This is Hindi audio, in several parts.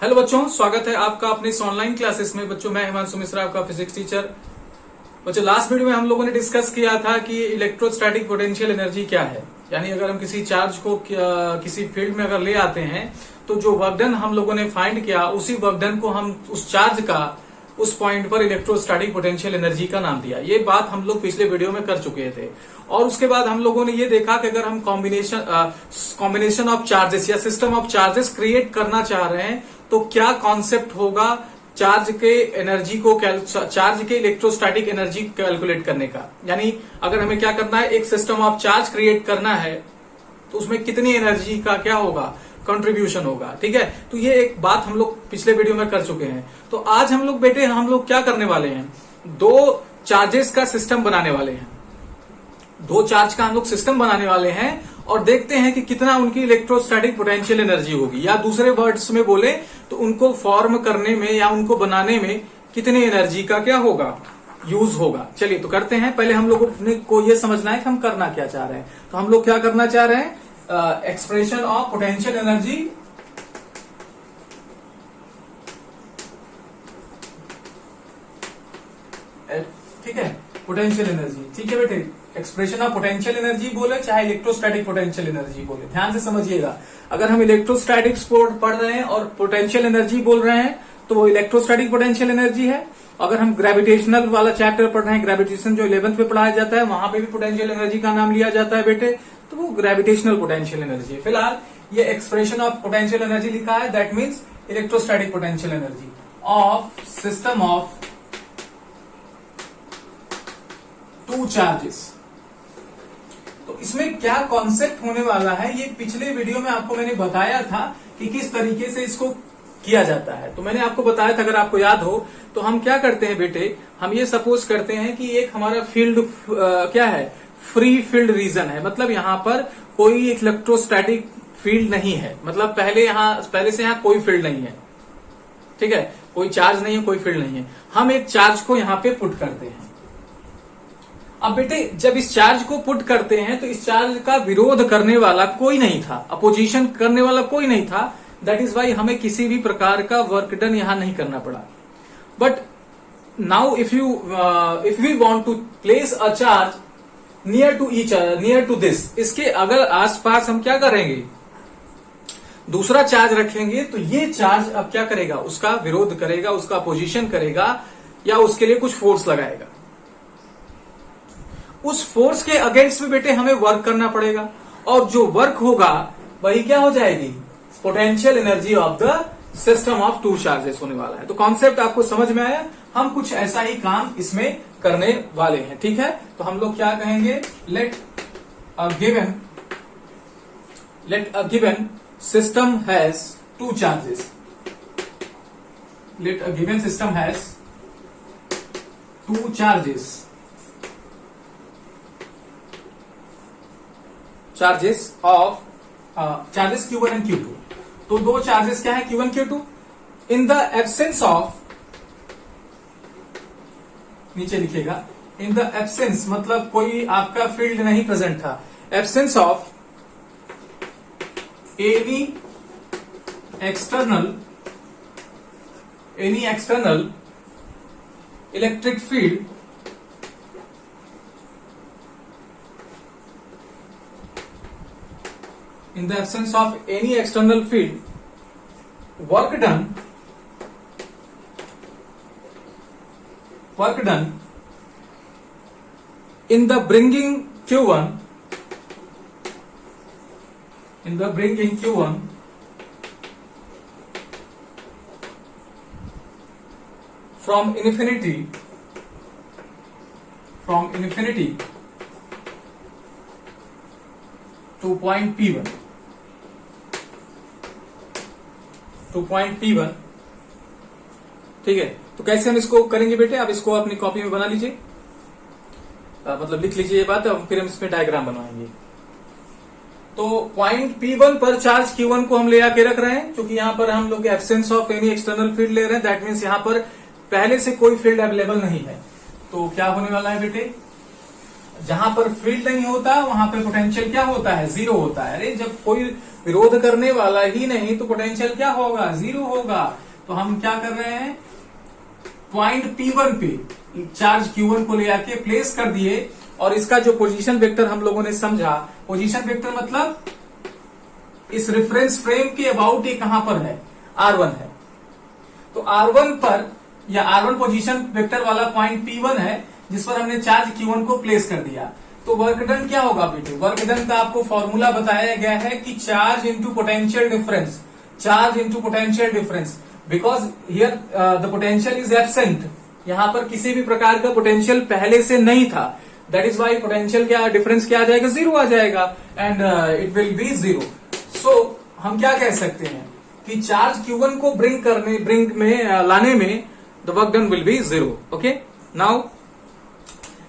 हेलो बच्चों, स्वागत है आपका अपने इस ऑनलाइन क्लासेस में। बच्चों, मैं हिमांशु मिश्रा, आपका फिजिक्स टीचर। बच्चों, लास्ट वीडियो में हम लोगों ने डिस्कस किया था कि इलेक्ट्रोस्टैटिक पोटेंशियल एनर्जी क्या है। यानी अगर हम किसी चार्ज को किसी फील्ड में अगर ले आते हैं तो जो वर्क डन हम लोगों ने फाइंड किया, उसी वर्क डन को हम उस चार्ज का उस पॉइंट पर इलेक्ट्रोस्टैटिक पोटेंशियल एनर्जी का नाम दिया। ये बात हम लोग पिछले वीडियो में कर चुके थे। और उसके बाद हम लोगों ने ये देखा कि अगर हम कॉम्बिनेशन ऑफ चार्जेस या सिस्टम ऑफ चार्जेस क्रिएट करना चाह रहे हैं तो क्या कॉन्सेप्ट होगा चार्ज के इलेक्ट्रोस्टैटिक एनर्जी कैलकुलेट करने का। यानी अगर हमें क्या करना है, एक सिस्टम ऑफ चार्ज क्रिएट करना है तो उसमें कितनी एनर्जी का क्या होगा, कंट्रीब्यूशन होगा। ठीक है, तो ये एक बात हम लोग पिछले वीडियो में कर चुके हैं। तो आज हम लोग क्या करने वाले हैं, दो चार्जेस का सिस्टम बनाने वाले हैं। दो चार्ज का हम लोग सिस्टम बनाने वाले हैं और देखते हैं कि कितना उनकी इलेक्ट्रोस्टैटिक पोटेंशियल एनर्जी होगी, या दूसरे वर्ड्स में बोले तो उनको फॉर्म करने में या उनको बनाने में कितनी एनर्जी का क्या होगा, यूज होगा। चलिए तो करते हैं। पहले हम लोगों को यह समझना है कि हम करना क्या चाह रहे हैं। तो हम लोग क्या करना चाह रहे हैं, एक्सप्रेशन ऑफ पोटेंशियल एनर्जी ठीक है, पोटेंशियल एनर्जी। ठीक है बेटे, एक्सप्रेशन ऑफ पोटेंशियल एनर्जी बोले चाहे इलेक्ट्रोस्टैटिक पोटेंशियल एनर्जी बोले, ध्यान से समझिएगा। अगर हम इलेक्ट्रोस्टैटिक्स पढ़ रहे हैं और पोटेंशियल एनर्जी बोल रहे हैं तो वो इलेक्ट्रोस्टैटिक पोटेंशियल एनर्जी है। अगर हम ग्रेविटेशनल वाला चैप्टर पढ़ रहे हैं, ग्रेविटेशन जो 11th में पढ़ाया जाता है, वहां पे भी पोटेंशियल एनर्जी का नाम लिया जाता है बेटे, तो वो ग्रेविटेशनल पोटेंशियल एनर्जी है। फिलहाल ये एक्सप्रेशन ऑफ पोटेंशियल एनर्जी लिखा है, that means electrostatic potential energy of system of two charges. तो इसमें क्या कॉन्सेप्ट होने वाला है, ये पिछले वीडियो में आपको मैंने बताया था कि किस तरीके से इसको किया जाता है। तो मैंने आपको बताया था, अगर आपको याद हो तो हम क्या करते हैं बेटे, हम ये सपोज करते हैं कि एक हमारा फील्ड क्या है, फ्री फील्ड रीजन है। मतलब यहां पर कोई इलेक्ट्रोस्टैटिक फील्ड नहीं है, मतलब पहले से यहां कोई फील्ड नहीं है। ठीक है, कोई चार्ज नहीं है, कोई फील्ड नहीं है। हम एक चार्ज को यहां पे पुट करते हैं। अब बेटे जब इस चार्ज को पुट करते हैं तो इस चार्ज का विरोध करने वाला कोई नहीं था, अपोजिशन करने वाला कोई नहीं था। दैट इज वाई हमें किसी भी प्रकार का वर्क डन यहां नहीं करना पड़ा। But now if we want to place a charge near to this, इसके अगर आसपास हम क्या करेंगे, दूसरा चार्ज रखेंगे तो ये चार्ज अब क्या करेगा, उसका विरोध करेगा, उसका अपोजिशन करेगा या उसके लिए कुछ फोर्स लगाएगा। उस फोर्स के अगेंस्ट में बेटे हमें वर्क करना पड़ेगा और जो वर्क होगा वही क्या हो जाएगी, potential energy of the system of two charges होने वाला है। तो कॉन्सेप्ट आपको समझ में आया। हम कुछ ऐसा ही काम इसमें करने वाले हैं। ठीक है, तो हम लोग क्या कहेंगे, let a given system has two charges. Let a given system has two charges of charges Q1 and Q2। तो दो चार्जेस क्या है, Q1 Q2। In the absence of, नीचे लिखेगा, इन द एब्सेंस मतलब कोई आपका फील्ड नहीं प्रेजेंट था, absence of any external electric field in the absence of any external field, work done in the bringing Q1 from infinity to point P1 ठीक है। तो कैसे हम इसको करेंगे बेटे, आप इसको अपनी कॉपी में बना लीजिए, मतलब लिख लीजिए ये बात, फिर हम इसमें डायग्राम बनवाएंगे। तो पॉइंट P1 पर चार्ज Q1 को हम ले आके रख रहे हैं, क्योंकि यहां पर हम लोग absence of any external field ले रहे हैं। दैट मीन्स यहां पर पहले से कोई फील्ड अवेलेबल नहीं है। तो क्या होने वाला है बेटे, जहां पर फील्ड नहीं होता वहां पे पोटेंशियल क्या होता है, जीरो होता है। अरे जब कोई विरोध करने वाला ही नहीं तो पोटेंशियल क्या होगा, जीरो होगा। तो हम क्या कर रहे हैं, पॉइंट P1 पे चार्ज Q1 को ले आके प्लेस कर दिए, और इसका जो पोजीशन वेक्टर हम लोगों ने समझा, पोजीशन वेक्टर मतलब इस रेफरेंस फ्रेम के अबाउट ये कहां पर है, R1 है। तो R1 पर या R1 पोजीशन वेक्टर वाला पॉइंट P1 है जिस पर हमने चार्ज Q1 को प्लेस कर दिया। तो वर्क डन क्या होगा बेटे, वर्क डन का आपको फॉर्मूला बताया गया है कि charge into potential difference, charge into potential difference, because here the potential is absent. यहां पर किसी भी प्रकार का पोटेंशियल पहले से नहीं था, दैट इज वाई पोटेंशियल क्या डिफरेंस क्या आ जाएगा, जीरो आ जाएगा, and it will be zero. So हम क्या कह सकते हैं कि चार्ज Q1 को ब्रिंग में लाने में the work done will be zero. Okay,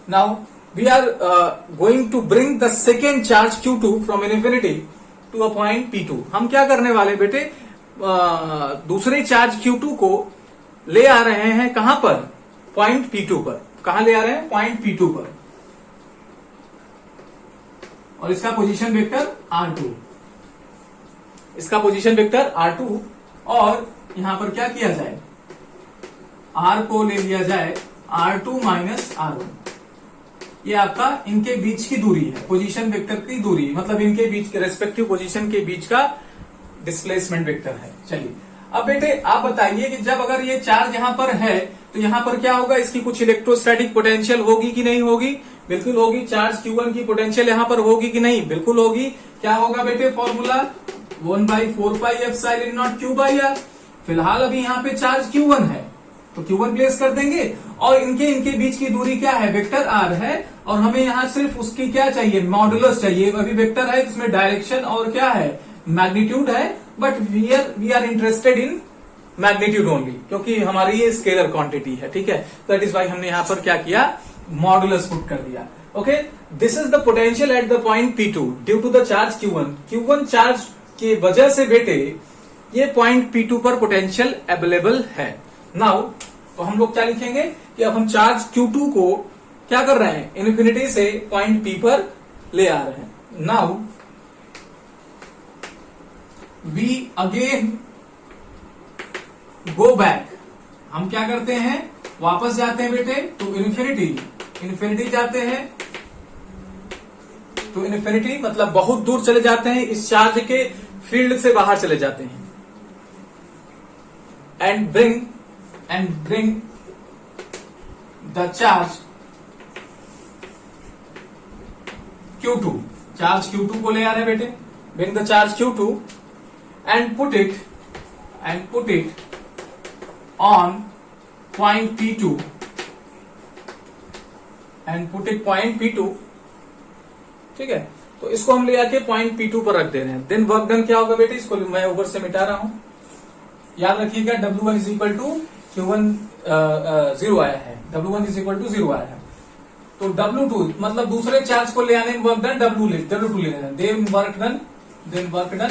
now we are going to bring the second charge Q2 from infinity to a point P2। हम क्या करने वाले बेटे, दूसरे चार्ज Q2 को ले आ रहे हैं कहां पर, पॉइंट P2 पर। कहां ले आ रहे हैं, पॉइंट P2 पर, और इसका पोजीशन वेक्टर R2, इसका पोजीशन वेक्टर R2, और यहां पर क्या किया जाए, R को ले लिया जाए R2 माइनस R1। ये आपका इनके बीच की दूरी है, पोजीशन वेक्टर की दूरी, मतलब इनके बीच के रेस्पेक्टिव पोजीशन के बीच का डिस्प्लेसमेंट वेक्टर है। चलिए अब बेटे आप बताइए कि जब अगर ये चार्ज यहां पर है तो यहां पर क्या होगा, इसकी कुछ इलेक्ट्रोस्टैटिक पोटेंशियल होगी कि नहीं होगी, बिल्कुल होगी। चार्ज Q1 की पोटेंशियल यहां पर होगी कि नहीं, बिल्कुल होगी। क्या होगा बेटे फॉर्मूला, 1/4πε0 Q/R। फिलहाल अभी यहाँ पे चार्ज Q1 है तो Q1 प्लेस कर देंगे, और इनके बीच की दूरी क्या है, वेक्टर R है, और हमें यहाँ सिर्फ उसकी क्या चाहिए, मॉडुलस चाहिए। अभी वेक्टर है जिसमें डायरेक्शन और क्या है, मैग्नीट्यूड है, but we are interested in magnitude only, क्योंकि हमारी ये स्केलर क्वांटिटी है, ठीक है। दैट इज वाई हमने यहाँ पर क्या किया, मॉडुलस पुट कर दिया। Okay, this is the potential at the point P2 due to the charge Q1। Q1 charge की वजह से बेटे ये पॉइंट P2 पर पोटेंशियल अवेलेबल है। नाउ तो हम लोग क्या लिखेंगे कि अब हम चार्ज Q2 को क्या कर रहे हैं, इन्फिनिटी से पॉइंट P पर ले आ रहे हैं। Now we again go back, हम क्या करते हैं, वापस जाते हैं बेटे टू इन्फिनिटी जाते हैं, तो इन्फिनिटी मतलब बहुत दूर चले जाते हैं, इस चार्ज के फील्ड से बाहर चले जाते हैं, and bring the charge Q2, charge Q2 को ले आ रहे हैं बेटे, bring the charge Q2 and put it on point P2 and put it point P2, ठीक है। तो इसको हम ले आके पॉइंट P2 पर रख दे रहे हैं। देन वर्क डन क्या होगा बेटे, इसको मैं ऊपर से मिटा रहा हूं, याद रखिएगा W1 is equal to Q1 zero आया है, W1 is equal to zero आया है। तो W2 मतलब दूसरे चार्ज को ले आने में वर्क डन W2 ले लेना, देन वर्क डन।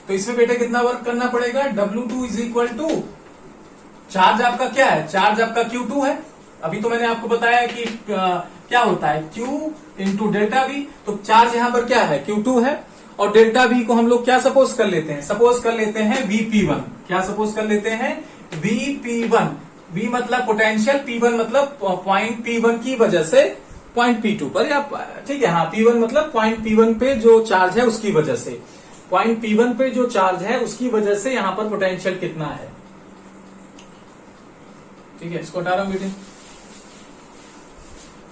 तो इसमें बेटे कितना वर्क करना पड़ेगा, W2 is equal to, charge आपका क्या है, चार्ज आपका Q2 है। अभी तो मैंने आपको बताया कि क्या होता है Q इंटू डेल्टा V, तो चार्ज यहां पर क्या है, Q2 है, और डेल्टा V को हम लोग क्या सपोज कर लेते हैं, VP1। क्या सपोज कर लेते हैं, VP1। V मतलब पोटेंशियल, P1 मतलब पॉइंट P1 की वजह से पॉइंट P2 पर, या ठीक है, हाँ, P1 मतलब पॉइंट P1 पे जो चार्ज है उसकी वजह से, पॉइंट P1 पे जो चार्ज है उसकी वजह से यहां पर पोटेंशियल कितना है, ठीक है। इसको हटा रहा हूं बेटे,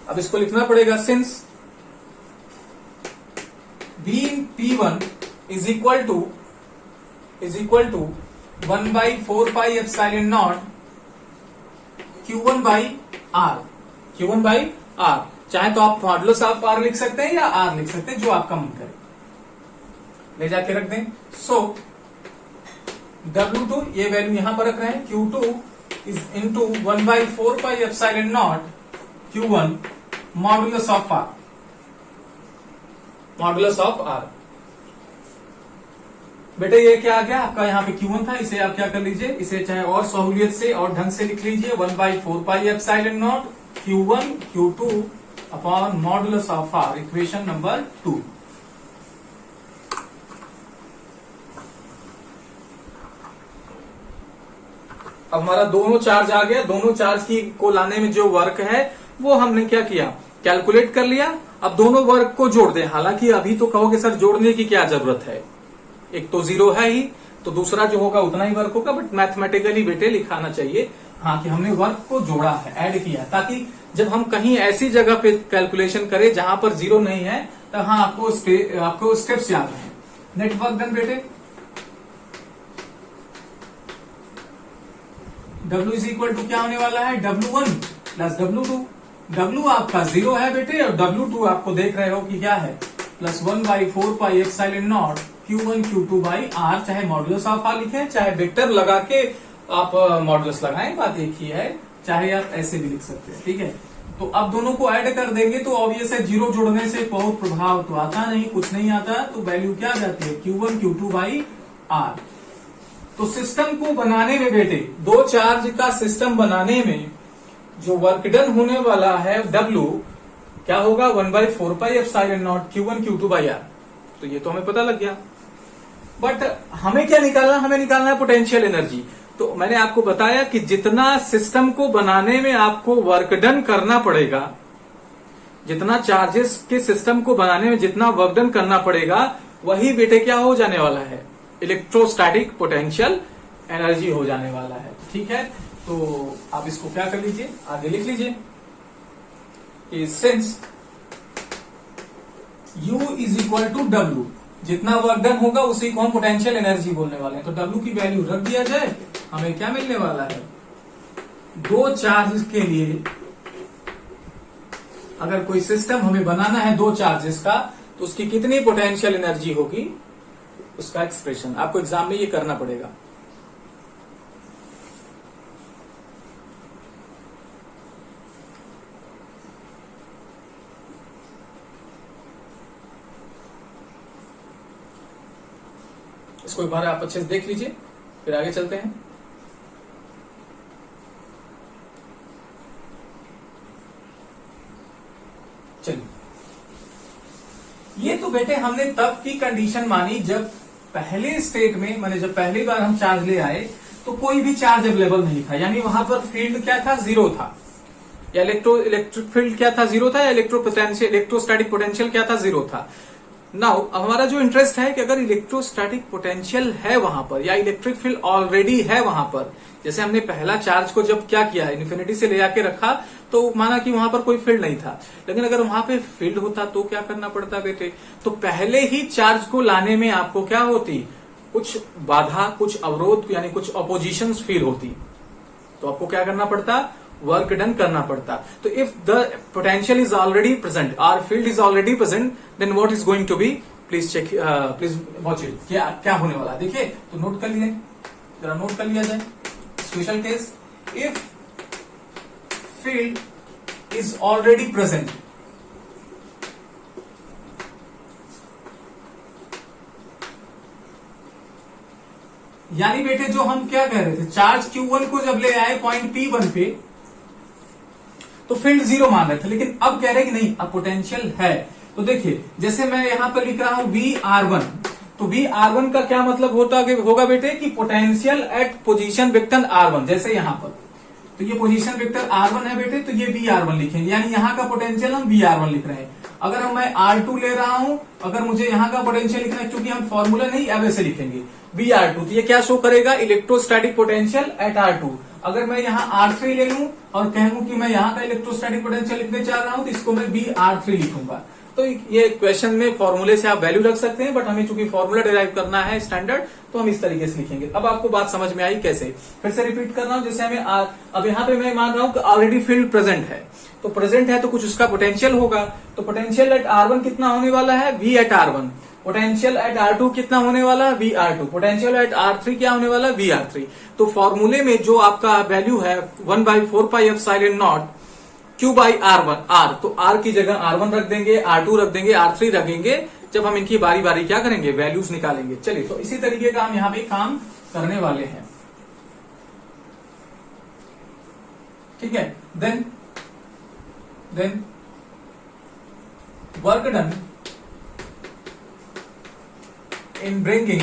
अब इसको लिखना पड़ेगा, since VP1 is equal to 1/4πε0 Q1 by R। चाहे तो आप मॉडुलस ऑफ R लिख सकते हैं या R लिख सकते हैं, जो आपका मन करे, ले जाके रख दें। सो W2 ये वैल्यू यहां पर रख रहे हैं, Q2 is into 1/4πε0 Q1 modulus of R। बेटे ये क्या आ गया आपका, यहाँ पे Q1 था, इसे आप क्या कर लीजिए, इसे चाहे और सहूलियत से और ढंग से लिख लीजिए, 1/4πε0 Q1 Q2 upon modulus of R, equation number 2। अब हमारा दोनों चार्ज आ गया, दोनों चार्ज की को लाने में जो वर्क है वो हमने क्या किया, कैलकुलेट कर लिया। अब दोनों वर्क को जोड़ दें। हालांकि अभी तो कहोगे सर जोड़ने की क्या जरूरत है, एक तो जीरो है ही, तो दूसरा जो होगा उतना ही वर्क होगा, बट मैथमेटिकली बेटे लिखाना चाहिए हाँ कि हमने वर्क को जोड़ा है, ऐड किया, ताकि जब हम कहीं ऐसी जगह पे कैलकुलेशन करें जहां पर जीरो नहीं है तो हाँ आपको स्टेप्स याद है। नेटवर्क डन बेटे। W इज इक्वल टू क्या होने वाला है, W1 प्लस W2। W आपका जीरो है बेटे और W2 आपको देख रहे हो कि क्या है, plus 1/4 pi epsilon not Q1 Q2 by R। चाहे मॉडुलस ऑफ आर लिखें, चाहे वेक्टर लगा के आप मॉडुलस लगाएं, बात एक ही है, चाहे आप ऐसे भी लिख सकते हैं। ठीक है, तो अब दोनों को ऐड कर देंगे तो ऑब्वियस है जीरो जोड़ने से बहुत प्रभाव तो आता नहीं, कुछ नहीं आता, तो वैल्यू क्या आ जाती है Q1 Q2 बाई R। तो सिस्टम को बनाने में बेटे, दो चार्ज का सिस्टम बनाने में जो वर्क डन होने वाला है W क्या होगा, 1/4 pi epsilon not Q1 Q2 by R। तो ये तो हमें पता लग गया, बट हमें क्या निकालना, हमें निकालना है पोटेंशियल एनर्जी। तो मैंने आपको बताया कि जितना सिस्टम को बनाने में आपको वर्क डन करना पड़ेगा, जितना चार्जेस के सिस्टम को बनाने में जितना वर्क डन करना पड़ेगा, वही बेटे क्या हो जाने वाला है, इलेक्ट्रोस्टैटिक पोटेंशियल एनर्जी हो जाने वाला है। ठीक है, तो आप इसको क्या कर लीजिए, आगे लिख लीजिए कि since U is equal to W, जितना वर्क डन होगा उसी को हम पोटेंशियल एनर्जी बोलने वाले हैं। तो W की वैल्यू रख दिया जाए, हमें क्या मिलने वाला है, दो चार्ज के लिए अगर कोई सिस्टम हमें बनाना है दो चार्जेस का, तो उसकी कितनी पोटेंशियल एनर्जी होगी, उसका एक्सप्रेशन आपको एग्जाम में ये करना पड़ेगा। इसको एक बार आप अच्छे से देख लीजिए, फिर आगे चलते हैं। चलिए, ये तो बेटे हमने तब की कंडीशन मानी जब पहले स्टेट में, माने जब पहली बार हम चार्ज ले आए तो कोई भी चार्ज अवेलेबल नहीं था, यानी वहां पर फील्ड क्या था, जीरो था, या इलेक्ट्रिक फील्ड क्या था, जीरो था, या इलेक्ट्रोस्टैटिक पोटेंशियल क्या था, जीरो था। नाउ हमारा जो इंटरेस्ट है कि अगर इलेक्ट्रोस्टैटिक पोटेंशियल है वहां पर, या इलेक्ट्रिक फील्ड ऑलरेडी है वहां पर, जैसे हमने पहला चार्ज को जब क्या किया, इन्फिनिटी से ले आके रखा, तो माना कि वहां पर कोई फील्ड नहीं था, लेकिन अगर वहां पे फील्ड होता तो क्या करना पड़ता बेटे, तो पहले ही चार्ज को लाने में आपको क्या होती, कुछ बाधा, कुछ अवरोध, यानी कुछ अपोजिशन फील होती, तो आपको क्या करना पड़ता, वर्क डन करना पड़ता। तो if the potential is already present, or field is already present, then what is going to be, please check, please watch it, क्या होने वाला है। देखिए, तो नोट कर लिए, जरा नोट कर लिया जाए। Special case, if field is already present, यानी बेटे जो हम क्या कह रहे थे, चार्ज Q1 को जब ले आए पॉइंट P1 पे, तो फील्ड जीरो मान रहे थे, लेकिन अब कह रहे कि नहीं, अब पोटेंशियल है। तो देखिए, जैसे मैं यहां पर लिख रहा हूं VR1, तो VR1 का क्या मतलब होगा बेटे, कि potential at position vector R1, जैसे यहां पर, तो ये पोजीशन वेक्टर R1 है बेटे, तो ये VR1 लिखेंगे, यानी यहां का पोटेंशियल हम VR1 लिख रहे हैं। अगर मैं R2 ले रहा हूं, अगर मुझे यहां का पोटेंशियल लिखना है, क्योंकि हम फॉर्मूला नहीं अब ऐसे लिखेंगे, VR2, तो ये क्या शो करेगा, इलेक्ट्रोस्टैटिक पोटेंशियल एट R2। अगर मैं यहाँ R3 ले लूं और कहूं कि मैं यहाँ का इलेक्ट्रोस्टैटिक पोटेंशियल लिखने चाह रहा हूं, तो इसको मैं VR3 लिखूंगा। तो ये क्वेश्चन में फॉर्मूले से आप वैल्यू रख सकते हैं, बट हमें चूंकि फॉर्मूला डिराइव करना है स्टैंडर्ड, तो हम इस तरीके से लिखेंगे। अब आपको बात समझ में आई कैसे, फिर से रिपीट कर रहा हूं। जैसे हमें अब यहाँ पे मैं मान रहा हूं कि ऑलरेडी फील्ड प्रेजेंट है, तो प्रेजेंट है तो कुछ उसका पोटेंशियल होगा, तो पोटेंशियल एट R1 कितना होने वाला है, V eight R1। Potential at R2 कितना होने वाला है, VR2। पोटेंशियल एट R3 क्या होने वाला है, VR3। तो फॉर्मूले में जो आपका वैल्यू है 1/4 pi epsilon not Q by R, तो R की जगह R1 रख देंगे, R2 रख देंगे, R3 रखेंगे, जब हम इनकी बारी बारी क्या करेंगे, वैल्यूज निकालेंगे। चलिए, तो इसी तरीके का हम यहाँ पे काम करने वाले हैं। ठीक है, then then work done in bringing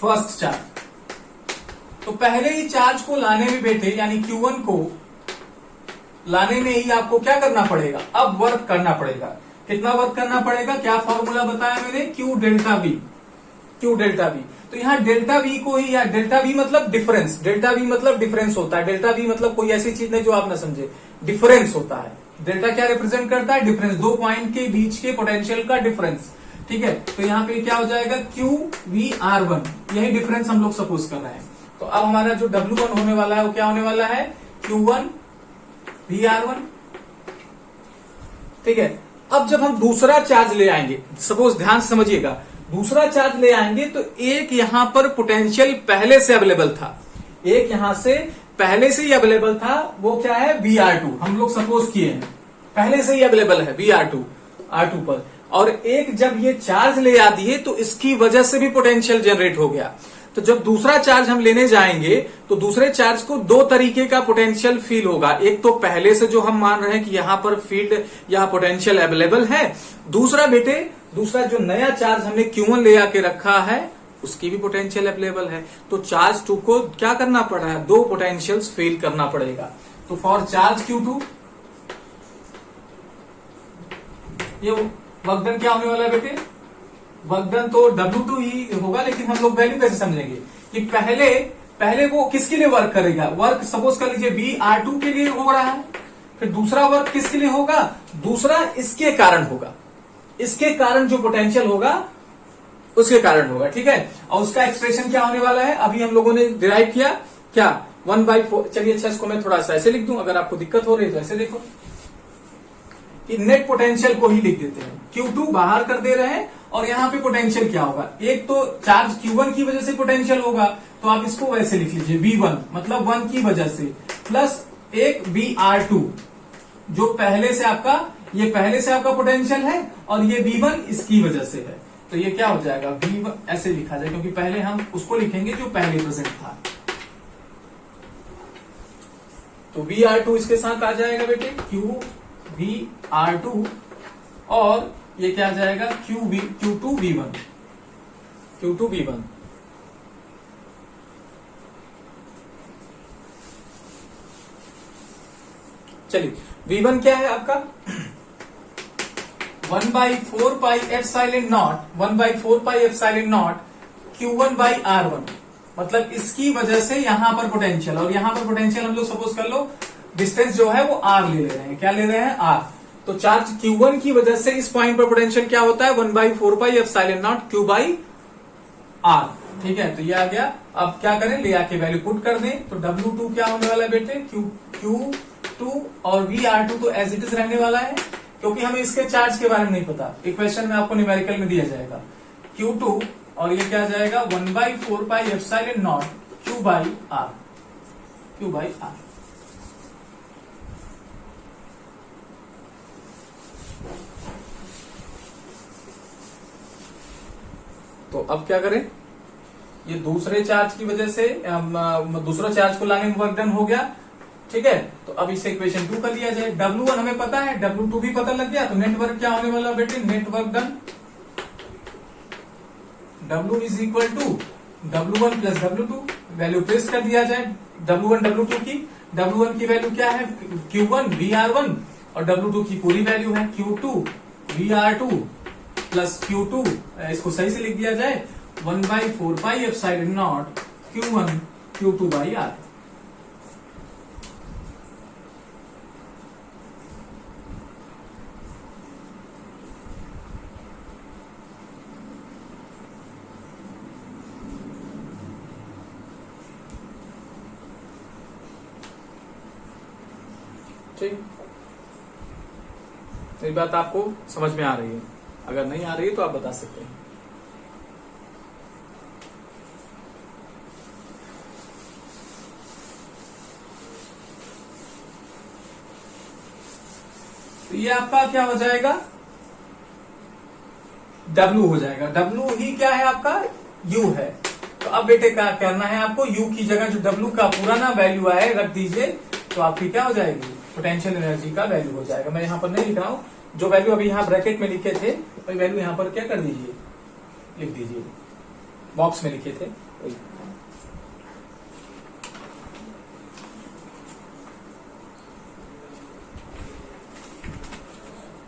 first charge. तो पहले ही चार्ज को लाने में बेटे यानी Q1 को लाने में ही आपको क्या करना पड़ेगा, अब वर्क करना पड़ेगा। कितना वर्क करना पड़ेगा, क्या फॉर्मूला बताया मैंने, Q delta V, Q delta V। तो यहाँ डेल्टा V को ही, या डेल्टा V मतलब डिफरेंस, डेल्टा V मतलब डिफरेंस होता है। डेल्टा V मतलब कोई ऐसी चीज नहीं जो आप ना समझे, डिफरेंस होता है। डेल्टा क्या रिप्रेजेंट करता है, डिफरेंस, दो पॉइंट के बीच के पोटेंशियल का डिफरेंस। ठीक है, तो यहाँ पे क्या हो जाएगा, QVR1, यही डिफरेंस हम लोग सपोज कर रहे हैं। तो अब हमारा जो W1 होने वाला है वो क्या होने वाला है, Q1VR1। ठीक है, अब जब हम दूसरा चार्ज ले आएंगे, सपोज ध्यान से समझिएगा, दूसरा चार्ज ले आएंगे तो एक यहां पर पोटेंशियल पहले से अवेलेबल था, एक यहां से पहले से ही अवेलेबल था, वो क्या है, VR2, हम लोग सपोज किए हैं पहले से ही अवेलेबल है VR2 R2 पर। और एक जब ये चार्ज ले आती है तो इसकी वजह से भी पोटेंशियल जनरेट हो गया। तो जब दूसरा चार्ज हम लेने जाएंगे तो दूसरे चार्ज को दो तरीके का पोटेंशियल फील होगा। एक तो पहले से जो हम मान रहे हैं कि यहां पर फील्ड या पोटेंशियल अवेलेबल है, दूसरा बेटे, दूसरा जो नया चार्ज हमने Q1 ले आके रखा है उसकी भी पोटेंशियल अवेलेबल है। तो चार्ज 2 को क्या करना पड़ रहा है, दो पोटेंशियल्स फील करना पड़ेगा। तो फॉर चार्ज Q2 ये वर्कडन क्या होने वाला है बेटे, वर्कडन तो W2 ही होगा, लेकिन हम लोग वैल्यू कैसे समझेंगे कि पहले वो किसके लिए वर्क करेगा, वर्क सपोज कर लीजिए VR2 के लिए हो रहा है, फिर दूसरा वर्क किसके लिए होगा, दूसरा इसके कारण होगा, इसके कारण जो पोटेंशियल होगा उसके कारण होगा। ठीक है, और उसका एक्सप्रेशन क्या होने वाला है, अभी हम लोगों ने डिराइव किया क्या, 1/4। चलिए अच्छा, इसको मैं थोड़ा सा ऐसे लिख दूं, अगर आपको दिक्कत हो रही है तो ऐसे देखो कि नेट पोटेंशियल को ही लिख देते हैं, Q2 बाहर कर दे रहे हैं और यहाँ पे पोटेंशियल क्या होगा, एक तो चार्ज Q1 की वजह से पोटेंशियल होगा, तो आप इसको वैसे लिख लीजिए V1 मतलब 1 की वजह से, प्लस एक VR2 जो पहले से आपका, ये पहले से आपका पोटेंशियल है और ये V1 इसकी वजह से है। तो ये क्या हो जाएगा, V1 ऐसे लिखा जाए, क्योंकि पहले हम उसको लिखेंगे जो पहले प्रेजेंट था। तो VR2 इसके साथ आ जाएगा बेटे, QVR2, और ये क्या आ जाएगा, Q2V1, Q2V1। चलिए V1 क्या है आपका, 1/4πε0 Q1/R1, मतलब इसकी वजह से यहां पर पोटेंशियल, और यहां पर पोटेंशियल हम लोग सपोज कर लो डिस्टेंस जो है वो R ले रहे हैं, क्या ले रहे हैं, R। तो चार्ज Q1 की वजह से इस पॉइंट पर पोटेंशियल क्या होता है, 1/4πε0 Q/R। ठीक है, तो ये आ गया। अब क्या करें, ले आके वैल्यू पुट कर दें, तो W2 क्या होने वाला है बेटे, Q2, और VR2 तो एज इट इज रहने वाला है, क्योंकि हमें इसके चार्ज के बारे में नहीं पता, इक्वेशन में आपको न्यूमेरिकल में दिया जाएगा Q2, और ये क्या आ जाएगा 1/4πε0 Q/R। तो अब क्या करें, ये दूसरे चार्ज की वजह से दूसरा चार्ज को लाने में वर्क डन हो गया। ठीक है, तो अब इसे इक्वेशन 2 कर लिया जाए। W1 हमें पता है, W2 भी पता लग गया, तो नेटवर्क क्या होने वाला बेटे, network done W is equal to W1 plus W2, value paste कर दिया जाए W1 W2 की। W1 की वैल्यू क्या है, Q1 VR1, और W2 की पूरी वैल्यू है Q2 VR2 प्लस Q2, इसको सही से लिख दिया जाए 1/4πε0 Q1 Q2/R। ठीक, ये बात आपको समझ में आ रही है, अगर नहीं आ रही है तो आप बता सकते हैं। तो ये आपका क्या हो जाएगा, W हो जाएगा। W ही क्या है आपका, U है, तो अब बेटे क्या करना है आपको, यू की जगह जो डब्ल्यू का पुराना वैल्यू आए रख दीजिए, तो आपकी क्या हो जाएगी, पोटेंशियल एनर्जी का वैल्यू हो जाएगा। मैं यहाँ पर नहीं लिख रहा हूँ, जो वैल्यू अभी यहाँ ब्रैकेट में लिखे थे वही वैल्यू यहाँ पर क्या कर दीजिए, लिख दीजिए, बॉक्स में लिखे थे वही।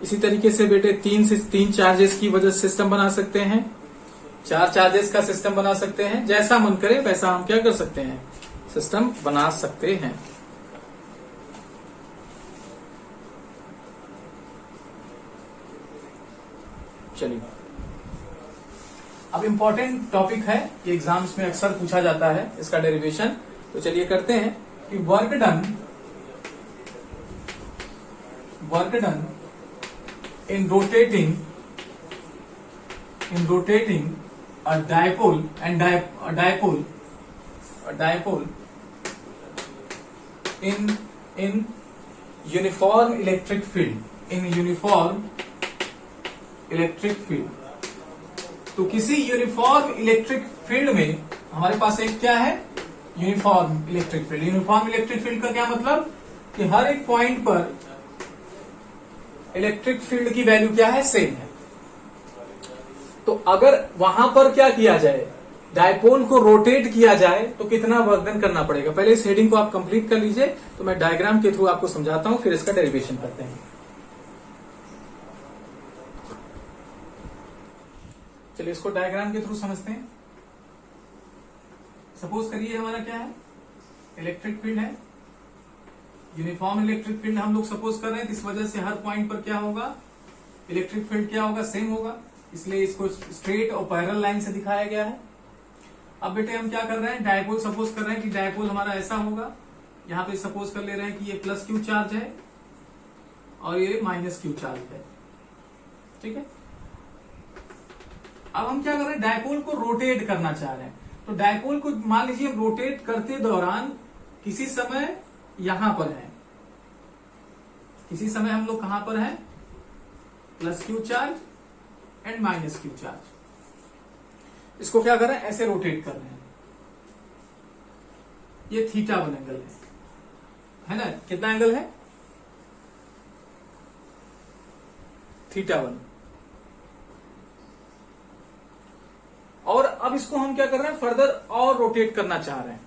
इसी तरीके से बेटे 3 चार्जेस की वजह से सिस्टम बना सकते हैं, 4 चार्जेस का सिस्टम बना सकते हैं, जैसा मन करे वैसा हम क्या कर सकते हैं, सिस्टम बना सकते हैं। चलिए, अब इंपॉर्टेंट टॉपिक है, ये एग्जाम्स में अक्सर पूछा जाता है इसका डेरिवेशन, तो चलिए करते हैं कि work done in rotating a dipole in uniform electric field, तो किसी यूनिफॉर्म इलेक्ट्रिक फील्ड में हमारे पास एक क्या है, यूनिफॉर्म इलेक्ट्रिक फील्ड का क्या मतलब कि हर एक पॉइंट पर इलेक्ट्रिक फील्ड की वैल्यू क्या है, सेम है। तो अगर वहां पर क्या किया जाए, डायपोल को रोटेट किया जाए, तो कितना वर्क डन करना पड़ेगा। पहले इस हेडिंग को आप कंप्लीट कर लीजिए, तो मैं डायग्राम के थ्रू आपको समझाता हूं, फिर इसका डेरिवेशन करते हैं। चलिए इसको डायग्राम के थ्रू समझते हैं। सपोज करिए हमारा क्या है, इलेक्ट्रिक फील्ड है, यूनिफॉर्म इलेक्ट्रिक फील्ड हम लोग सपोज कर रहे हैं, इस वजह से हर पॉइंट पर क्या होगा, इलेक्ट्रिक फील्ड क्या होगा, सेम होगा, इसलिए इसको स्ट्रेट और पैरेलल लाइन से दिखाया गया है। अब बेटे हम क्या कर रहे हैं, डायपोल सपोज कर रहे हैं कि डायपोल हमारा ऐसा होगा, यहाँ पे सपोज कर ले रहे हैं कि ये प्लस क्यू चार्ज है और ये माइनस क्यू चार्ज है, ठीक है। अब हम क्या कर रहे हैं, डायपोल को रोटेट करना चाह रहे हैं, तो डायपोल को मान लीजिए रोटेट करते दौरान किसी समय यहां पर है, किसी समय हम लोग कहां पर हैं, plus Q charge and minus Q charge. इसको क्या कर रहे हैं, ऐसे रोटेट कर रहे हैं, ये थीटा 1 एंगल है ना, कितना एंगल है, थीटा 1। और अब इसको हम क्या कर रहे हैं, फर्दर और रोटेट करना चाह रहे हैं,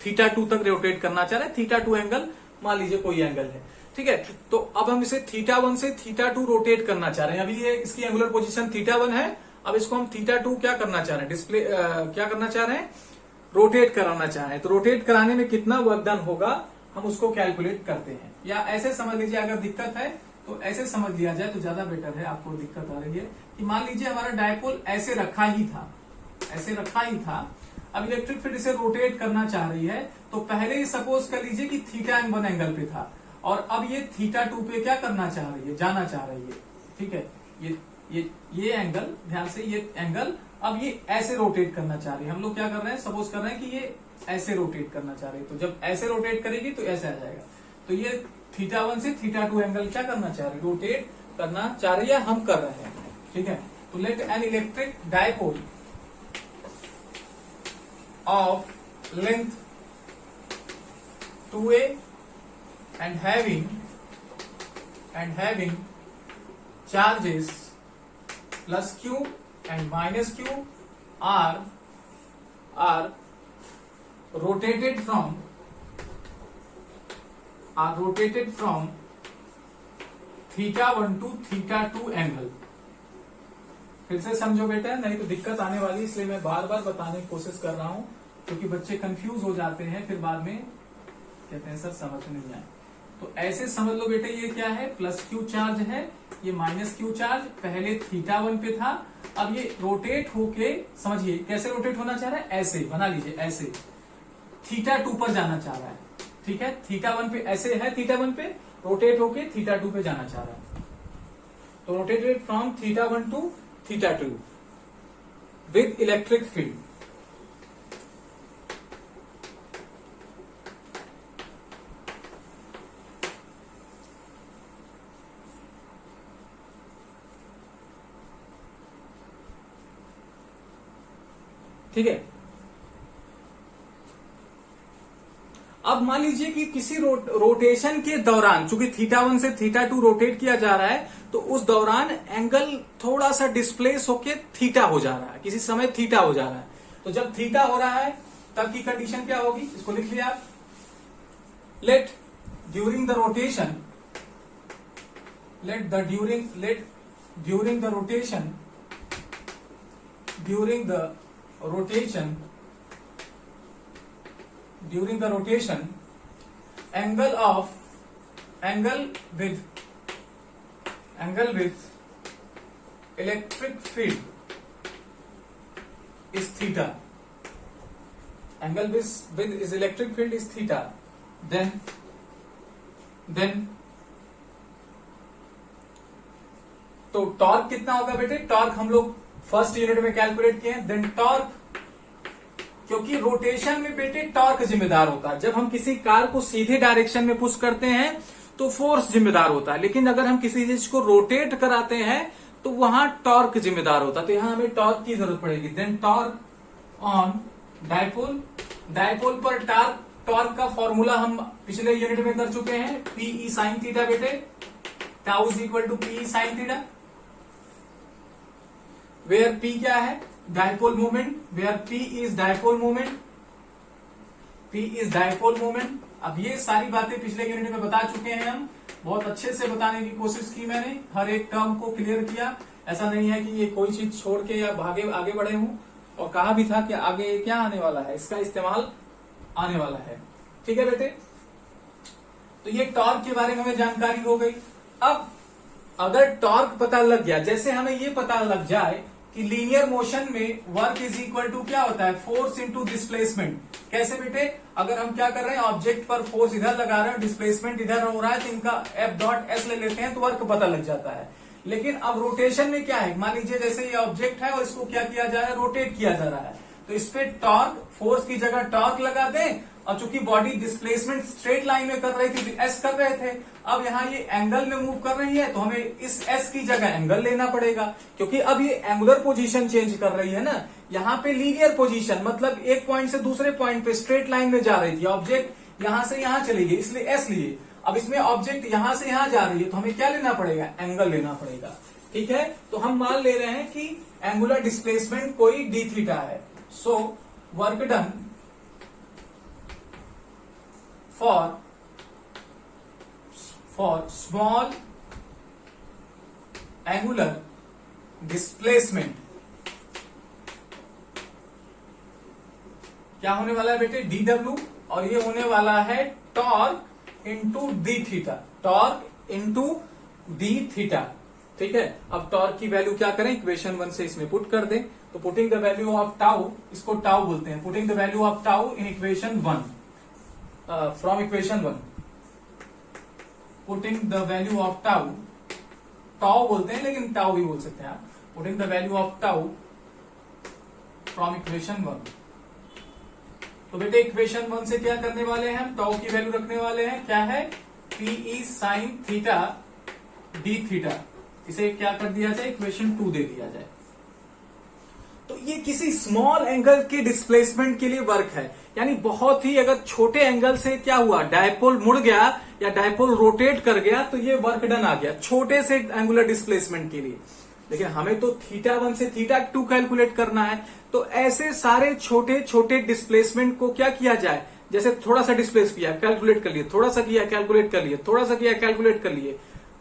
थीटा 2 तक रोटेट करना चाह रहे हैं, थीटा 2 एंगल मान लीजिए कोई एंगल है, ठीक है। तो अब हम इसे थीटा 1 से थीटा 2 रोटेट करना चाह रहे हैं। अभी ये इसकी एंगुलर पोजीशन थीटा 1 है, अब इसको हम थीटा 2 क्या करना चाह रहे हैं, डिस्प्ले क्या करना चाह रहे हैं, रोटेट कराना चाह रहे हैं। तो रोटेट कराने में कितना वर्क डन होगा, हम उसको कैलकुलेट करते हैं, या ऐसे समझ लीजिए, अगर दिक्कत है तो ऐसे समझ लिया जाए तो ज्यादा बेटर है। आपको दिक्कत आ रही है कि मान लीजिए हमारा डायपोल ऐसे रखा ही था, ऐसे रखा ही था, अब इलेक्ट्रिक फील्ड इसे रोटेट करना चाह रही है, तो पहले ही सपोज कर लीजिए कि थीटा 1 एंगल पे था, और अब ये थीटा 2 पे क्या करना चाह रही है, जाना चाह रही है, ठीक है। ये एंगल, ध्यान से, ये एंगल अब ये ऐसे रोटेट करना चाह रही है। हम लोग क्या कर रहे हैं, सपोज कर रहे हैं कि ये ऐसे रोटेट करना चाह रही है, तो जब ऐसे रोटेट करेगी तो ऐसे आ जाएगा। तो ये थीटा 1 से थीटा 2 एंगल क्या करना चाह रही है, रोटेट करना चाह रही है, हम कर रहे हैं, ठीक है। तो let an electric dipole of length 2a and having charges plus q and minus q are rotated from theta 1 to theta 2 angle. फिर से समझो बेटा, नहीं तो दिक्कत आने वाली, इसलिए मैं बार बार बताने की कोशिश कर रहा हूं, क्योंकि बच्चे कंफ्यूज हो जाते हैं, फिर बाद में कहते हैं सर समझ नहीं आया। तो ऐसे समझ लो बेटे, ये क्या है, प्लस क्यू चार्ज है, ये माइनस क्यू चार्ज, पहले थीटा 1 पे था, अब ये रोटेट होके, समझिए कैसे रोटेट होना चाह रहा है, ऐसे बना लीजिए, ऐसे थीटा 2 पर जाना चाह रहा है, ठीक है। थीटा 1 पे ऐसे है, थीटा 1 पे रोटेट होके थीटा 2 पे जाना चाह रहा है, तो rotated from theta 1 to theta 2 with electric field. ठीक है, अब मान लीजिए कि किसी रोटेशन के दौरान, चूंकि θ1 से θ2 रोटेट किया जा रहा है, तो उस दौरान एंगल थोड़ा सा डिस्प्लेस होके थीटा हो जा रहा है, किसी समय थीटा हो जा रहा है। तो जब थीटा हो रहा है तब की कंडीशन क्या होगी, इसको लिख लिया आप। Let during the rotation, let during the rotation angle with electric field is theta. Angle with is electric field is theta. Then तो टॉर्क कितना होगा बेटे, टॉर्क हम लोग फर्स्ट यूनिट में कैलकुलेट किए हैं। देन टॉर्क, क्योंकि रोटेशन में बेटे टॉर्क जिम्मेदार होता है। जब हम किसी कार को सीधे डायरेक्शन में पुश करते हैं तो फोर्स जिम्मेदार होता है, लेकिन अगर हम किसी चीज को रोटेट कराते हैं तो वहां टॉर्क जिम्मेदार होता है। तो यहां हमें टॉर्क की जरूरत पड़ेगी। Then torque on dipole, dipole पर टॉर्क का फॉर्मूला हम पिछले यूनिट में कर चुके हैं, पीई साइन थीटा बेटे, tau is equal to P E sine theta, where P क्या है, dipole moment, where P is dipole moment, P is dipole moment. अब ये सारी बातें पिछले यूनिट में बता चुके हैं हम, बहुत अच्छे से बताने की कोशिश की मैंने, हर एक टर्म को क्लियर किया। ऐसा नहीं है कि ये कोई चीज छोड़ के या आगे बढ़े हूं, और कहा भी था कि आगे क्या आने वाला है, इसका इस्तेमाल आने वाला है। ठीक है बेटे, तो ये टॉर्क के बारे में हमें जानकारी हो गई। अब अगर टॉर्क पता लग गया, जैसे हमें ये पता लग जाए कि लीनियर मोशन में वर्क इज इक्वल टू क्या होता है, फोर्स इनटू डिस्प्लेसमेंट। कैसे बेटे, अगर हम क्या कर रहे हैं, ऑब्जेक्ट पर फोर्स इधर लगा रहे हैं, डिस्प्लेसमेंट इधर हो रहा है, तो इनका एफ डॉट एस ले लेते हैं तो वर्क पता लग जाता है। लेकिन अब रोटेशन में क्या है, मान लीजिए जैसे ये ऑब्जेक्ट है और इसको क्या किया जा रहा है, रोटेट किया जा रहा है, तो इस पे टॉर्क, फोर्स की जगह टॉर्क लगा दें, और चूंकि बॉडी डिस्प्लेसमेंट स्ट्रेट लाइन में कर रही थी, एस कर रहे थे, अब यहाँ ये एंगल में मूव कर रही है, तो हमें इस एस की जगह एंगल लेना पड़ेगा, क्योंकि अब ये एंगुलर पोजीशन चेंज कर रही है ना। यहाँ पे लीनियर पोजीशन मतलब एक पॉइंट से दूसरे पॉइंट पे स्ट्रेट लाइन में जा रही थी, ऑब्जेक्ट यहां से यहां चली गई, इसलिए एस लिए। अब इसमें ऑब्जेक्ट यहां से यहां जा रही है, तो हमें क्या लेना पड़ेगा, एंगल लेना पड़ेगा। ठीक है, तो हम मान ले रहे हैं कि एंगुलर डिस्प्लेसमेंट कोई डी थीटा है। So work done for small angular displacement क्या होने वाला है बेटे, dw, और ये होने वाला है torque into D theta, torque into D theta. ठीक है, अब टॉर्क की वैल्यू क्या करें, इक्वेशन 1 से इसमें पुट कर दें। तो putting the value of tau, इसको टाउ बोलते हैं, putting the value of tau in equation 1, from equation 1, putting the value of tau, tau बोलते हैं लेकिन टाउ भी बोल सकते हैं आप, putting the value of tau from equation 1। तो बेटे इक्वेशन 1 से क्या करने वाले हैं हम, टाउ की वैल्यू रखने वाले हैं, क्या है, P E sine theta D theta, इसे क्या कर दिया जाए, इक्वेशन 2 दे दिया जाए। तो ये किसी स्मॉल एंगल के डिस्प्लेसमेंट के लिए वर्क है, यानी बहुत ही अगर छोटे एंगल से क्या हुआ, डायपोल मुड़ गया या डायपोल रोटेट कर गया, तो ये वर्क डन आ गया छोटे से एंगुलर डिस्प्लेसमेंट के लिए। लेकिन हमें तो θ1 से θ2 कैलकुलेट करना है, तो ऐसे सारे छोटे छोटे डिस्प्लेसमेंट को क्या किया जाए, जैसे थोड़ा सा डिस्प्लेस किया कैलकुलेट कर लिए, थोड़ा सा किया कैलकुलेट कर लिए, थोड़ा सा किया कैलकुलेट कर लिए,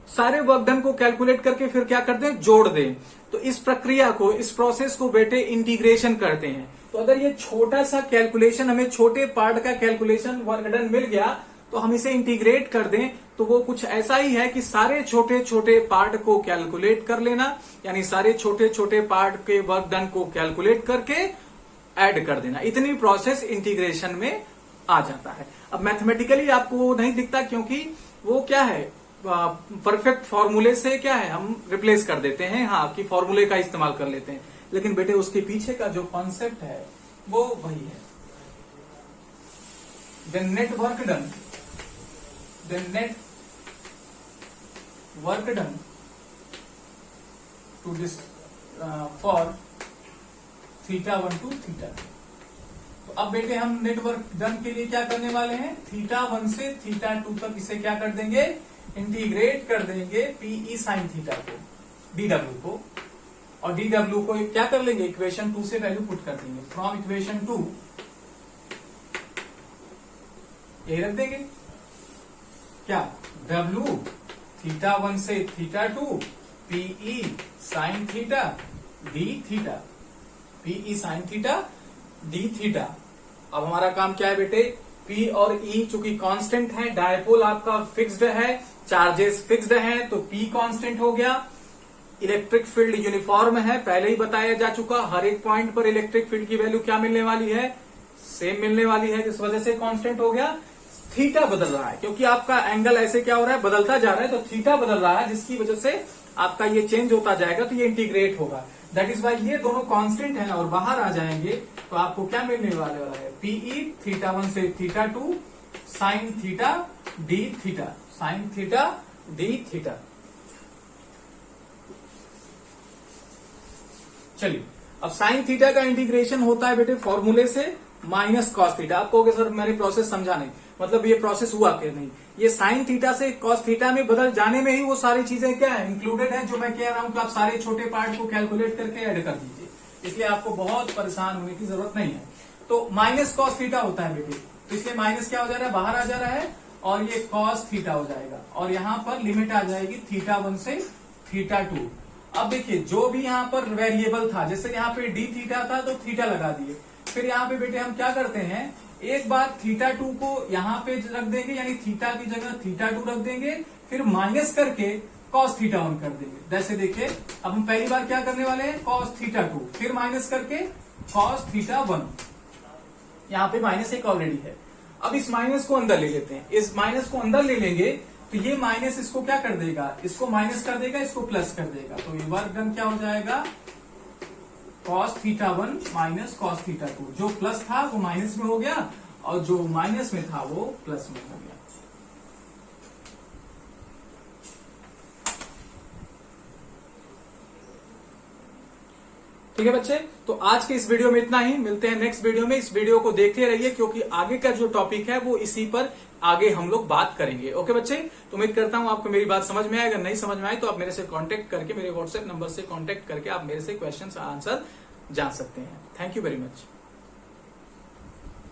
सारे वर्क डन को कैलकुलेट करके फिर क्या करते हैं, जोड़ दें। तो इस प्रक्रिया को, इस प्रोसेस को बेटे इंटीग्रेशन करते हैं। तो अगर ये छोटा सा कैलकुलेशन, हमें छोटे पार्ट का कैलकुलेशन वर्क डन मिल गया, तो हम इसे इंटीग्रेट कर दें, तो वो कुछ ऐसा ही है कि सारे छोटे छोटे पार्ट को कैलकुलेट कर लेना, यानी सारे छोटे छोटे पार्ट के वर्क डन को कैलकुलेट करके ऐड कर देना। इतनी प्रोसेस इंटीग्रेशन में आ जाता है। अब मैथमेटिकली आपको नहीं दिखता, क्योंकि वो क्या है, परफेक्ट फॉर्मूले से क्या है, हम रिप्लेस कर देते हैं, हाँ, कि फॉर्मूले का इस्तेमाल कर लेते हैं, लेकिन बेटे उसके पीछे का जो कॉन्सेप्ट है वो वही है। Then net work done, net work done to this for θ1 to θ2। तो तो अब बेटे हम नेटवर्क डन के लिए क्या करने वाले हैं, θ1 से θ2 तक इसे क्या कर देंगे, इंटीग्रेट कर देंगे पीई साइन थीटा को, डीडब्ल्यू को, और डीडब्ल्यू को क्या कर लेंगे, इक्वेशन 2 से वैल्यू पुट कर देंगे। फ्रॉम इक्वेशन 2 यही रख देंगे क्या, W θ1 से θ2 PE sine theta D theta, PE sine theta D theta. अब हमारा काम क्या है बेटे, P और E चूंकि कांस्टेंट है, डायपोल आपका फिक्स्ड है, चार्जेस फिक्स्ड हैं, तो P कांस्टेंट हो गया। इलेक्ट्रिक फील्ड यूनिफॉर्म है, पहले ही बताया जा चुका, हर एक पॉइंट पर इलेक्ट्रिक फील्ड की वैल्यू क्या मिलने वाली है, सेम मिलने वाली है, जिस वजह से कांस्टेंट हो गया। थीटा बदल रहा है क्योंकि आपका एंगल ऐसे क्या हो रहा है, बदलता जा रहा है, तो थीटा बदल रहा है, जिसकी वजह से आपका ये चेंज होता जाएगा, तो ये इंटीग्रेट होगा। दैट इज वाई ये दोनों कांस्टेंट हैं और बाहर आ जाएंगे, तो आपको क्या मिलने वाला है, पीई θ1 से θ2 sine theta D theta, sine theta D theta. चलिए, अब साइन थीटा का इंटीग्रेशन होता है बेटे फॉर्मूले से माइनस कॉस थीटा। आप कहोगे सर मैंने प्रोसेस समझा नहीं, मतलब ये प्रोसेस हुआ क्या, नहीं, ये साइन थीटा से कॉस थीटा में बदल जाने में ही वो सारी चीजें क्या है, इंक्लूडेड है, जो मैं कह रहा हूं कि आप सारे छोटे पार्ट को कैलकुलेट करके ऐड कर दीजिए, इसलिए आपको बहुत परेशान होने की जरूरत नहीं है। तो माइनस कॉस थीटा होता है बेटे, तो इसलिए माइनस क्या हो जा रहा है, बाहर आ जा रहा है, और ये कॉस थीटा हो जाएगा, और यहां पर लिमिट आ जाएगी θ1 से θ2। अब देखिए जो भी यहाँ पर वेरिएबल था, जैसे यहाँ पे डी थीटा था तो थीटा लगा दिए, फिर यहाँ पे बेटे हम क्या करते हैं, एक बार θ2 को यहाँ पे रख देंगे, यानी थीटा की जगह θ2 रख देंगे, फिर माइनस करके cos θ1 कर देंगे। जैसे देखिए अब हम पहली बार क्या करने वाले हैं, cos θ2, फिर माइनस करके cos θ1, यहाँ पे माइनस एक ऑलरेडी है। अब इस माइनस को अंदर ले लेते हैं, इस माइनस को अंदर ले लेंगे तो ये माइनस इसको क्या कर देगा, इसको माइनस कर देगा, इसको प्लस कर देगा, तो ये वर्क डन क्या हो जाएगा, cos θ1 माइनस cos θ2, जो प्लस था वो माइनस में हो गया, और जो माइनस में था वो प्लस में हो गया। ठीक है बच्चे, तो आज के इस वीडियो में इतना ही, मिलते हैं नेक्स्ट वीडियो में। इस वीडियो को देखते रहिए क्योंकि आगे का जो टॉपिक है वो इसी पर आगे हम लोग बात करेंगे। ओके बच्चे, तो उम्मीद करता हूं आपको मेरी बात समझ में आए। अगर नहीं समझ में आए तो आप मेरे से कांटेक्ट करके, मेरे व्हाट्सएप नंबर से कांटेक्ट करके आप मेरे से क्वेश्चन आंसर जान सकते हैं। Thank you very much.